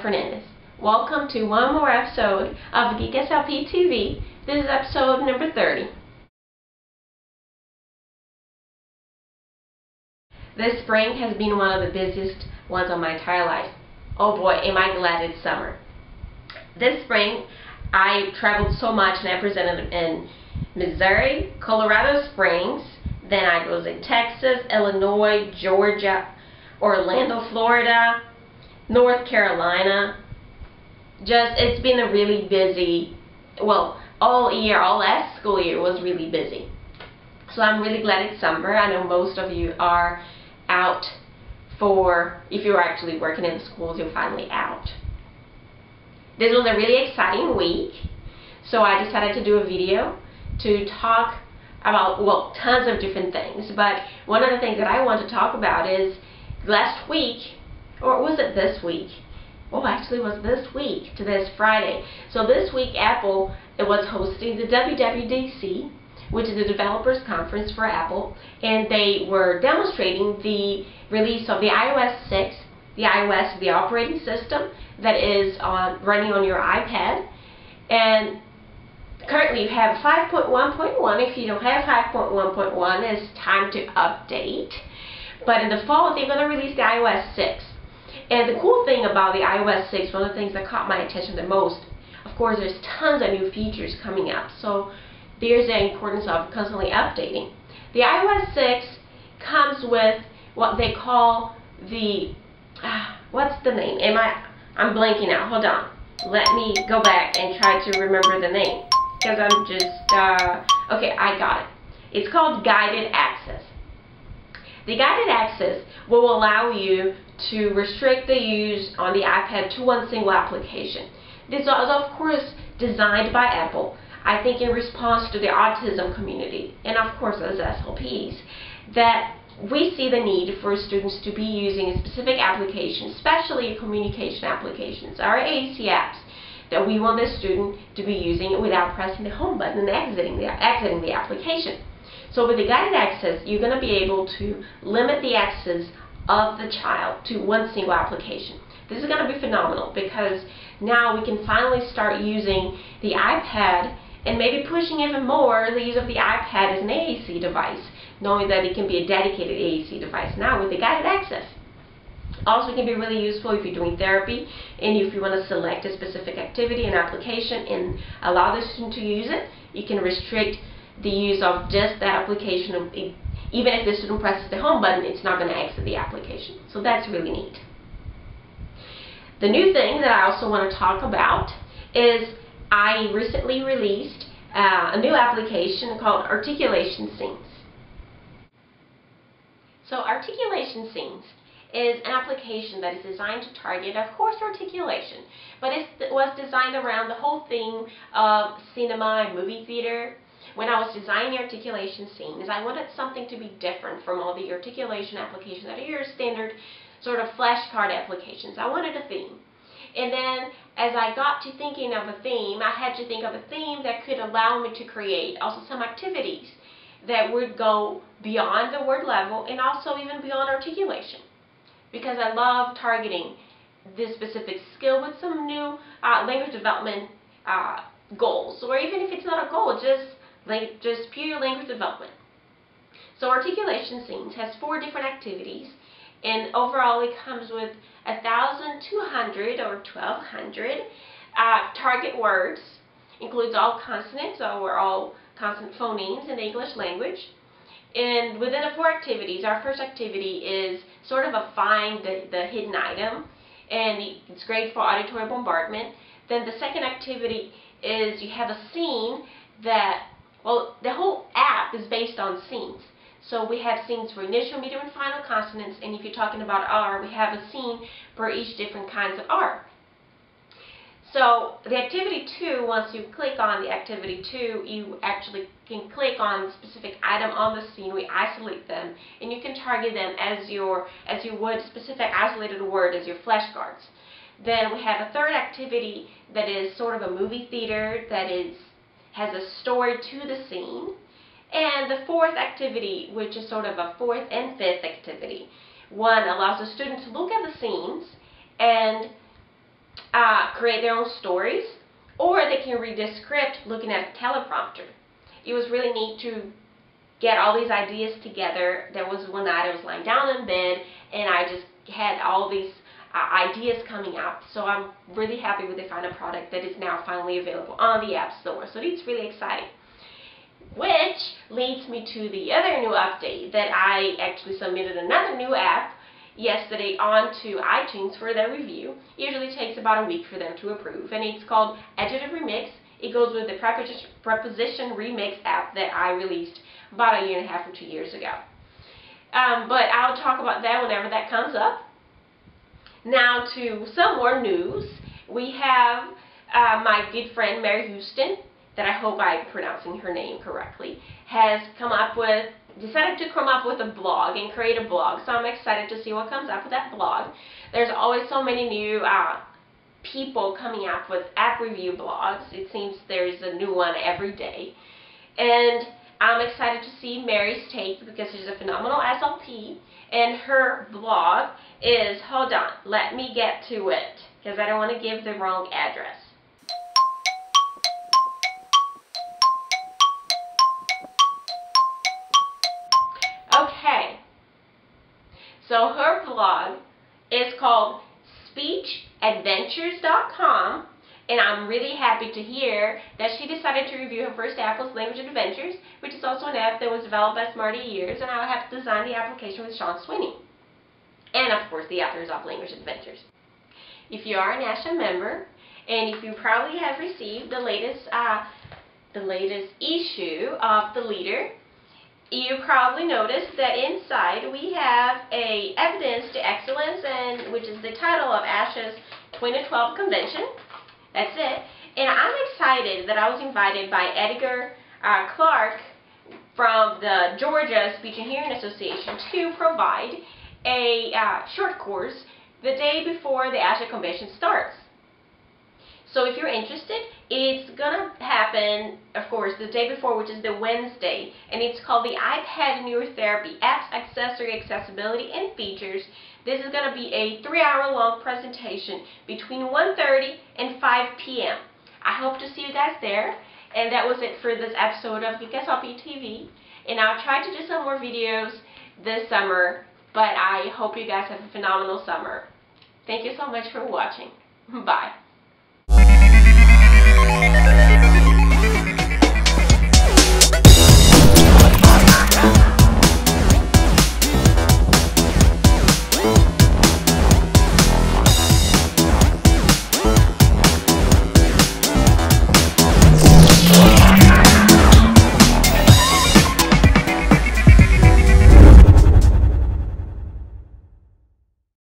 Fernandez. Welcome to one more episode of Geek SLP TV. This is episode number 30. This spring has been one of the busiest ones of my entire life. Oh boy, am I glad it's summer. This spring, I traveled so much and I presented in Missouri, Colorado Springs, then I was in Texas, Illinois, Georgia, Orlando, Florida, North Carolina. It's been a really busy, well, all last school year was really busy. So I'm really glad it's summer. I know most of you are out if you're actually working in the schools, you're finally out. This was a really exciting week, so I decided to do a video to talk about, well, tons of different things, but one of the things that I want to talk about is last week, or was it this week? Oh, actually it was this week, today's Friday. So this week Apple was hosting the WWDC, which is the Developers Conference for Apple, and they were demonstrating the release of the iOS 6, the operating system that is running on your iPad. And currently you have 5.1.1. If you don't have 5.1.1, it's time to update. But in the fall, they're going to release the iOS 6. And the cool thing about the iOS 6, one of the things that caught my attention the most, of course, there's tons of new features coming up. So there's the importance of constantly updating. The iOS 6 comes with what they call the, what's the name? I'm blanking out. Hold on. Let me go back and try to remember the name. Because I'm just, okay, I got it. It's called Guided Access. The Guided Access will allow you to restrict the use on the iPad to one single application. This is, of course, designed by Apple, I think in response to the autism community, and of course as SLPs, that we see the need for students to be using a specific application, especially communication applications, our AAC apps, that we want the student to be using without pressing the home button and exiting the application. So with the guided access, you're going to be able to limit the access of the child to one single application. This is going to be phenomenal because now we can finally start using the iPad and maybe pushing even more the use of the iPad as an AAC device, knowing that it can be a dedicated AAC device now with the guided access. Also, it can be really useful if you're doing therapy and if you want to select a specific activity and application and allow the student to use it. You can restrict the use of just that application. Even if the student presses the home button, it's not going to exit the application. So that's really neat. The new thing that I also want to talk about is I recently released a new application called Articulation Scenes. So Articulation Scenes is an application that is designed to target, of course, articulation, but it was designed around the whole theme of cinema and movie theater. When I was designing Articulation Scenes, I wanted something to be different from all the articulation applications that are your standard sort of flashcard applications. I wanted a theme. And then as I got to thinking of a theme, I had to think of a theme that could allow me to create also some activities that would go beyond the word level and also even beyond articulation. Because I love targeting this specific skill with some new language development goals. Or even if it's not a goal, just pure language development. So Articulation Scenes has 4 different activities, and overall it comes with 1,200 or 1,200 target words, includes all consonants or all consonant phonemes in the English language. And within the 4 activities, our first activity is sort of a find the hidden item, and it's great for auditory bombardment. Then the second activity is you have a scene that, well, the whole app is based on scenes. So we have scenes for initial, medium, and final consonants, and if you're talking about R, we have a scene for each different kinds of R. So the activity 2, once you click on the activity 2, you actually can click on a specific item on the scene. We isolate them, and you can target them as you would specific isolated word as your flashcards. Then we have a third activity that is sort of a movie theater that has a story to the scene. And the 4th activity, which is sort of a 4th and 5th activity. One allows the student to look at the scenes and create their own stories, or they can read the script looking at a teleprompter. It was really neat to get all these ideas together. There was one night I was lying down in bed and I just had all these ideas coming out. So I'm really happy with the final product that is now finally available on the App Store. So it's really exciting. Which leads me to the other new update that I actually submitted another new app yesterday onto iTunes for their review. Usually takes about a week for them to approve, and it's called Adjective Remix. It goes with the Preposition Remix app that I released about 1.5 years or 2 years ago. But I'll talk about that whenever that comes up. Now to some more news. We have my good friend Mary Houston, that I hope I'm pronouncing her name correctly, has decided to come up with a blog and create a blog. So I'm excited to see what comes up with that blog. There's always so many new people coming up with app review blogs. It seems there's a new one every day. And I'm excited to see Mary's take because she's a phenomenal SLP. And her blog is, hold on, let me get to it because I don't want to give the wrong address. Okay, so her blog is called speechadventures.com, and I'm really happy to hear that she decided to review her first app with Language Adventures, which is also an app that was developed by Smarty Ears, and I have designed the application with Sean Sweeney, and of course the authors of Language Adventures. If you are an Asha member, and if you probably have received the latest issue of the Leader, you probably noticed that inside we have a Evidence to Excellence, and which is the title of Asha's 2012 convention. That's it. And I'm excited that I was invited by Edgar Clark from the Georgia Speech and Hearing Association to provide a short course the day before the Asha convention starts. So if you're interested, it's going to happen, of course, the day before, which is the Wednesday, and it's called the iPad Neurotherapy Apps, Accessory, Accessibility, and Features. This is going to be a 3-hour-long presentation between 1:30 and 5 p.m. I hope to see you guys there, and that was it for this episode of SLP TV, and I'll try to do some more videos this summer, but I hope you guys have a phenomenal summer. Thank you so much for watching. Bye.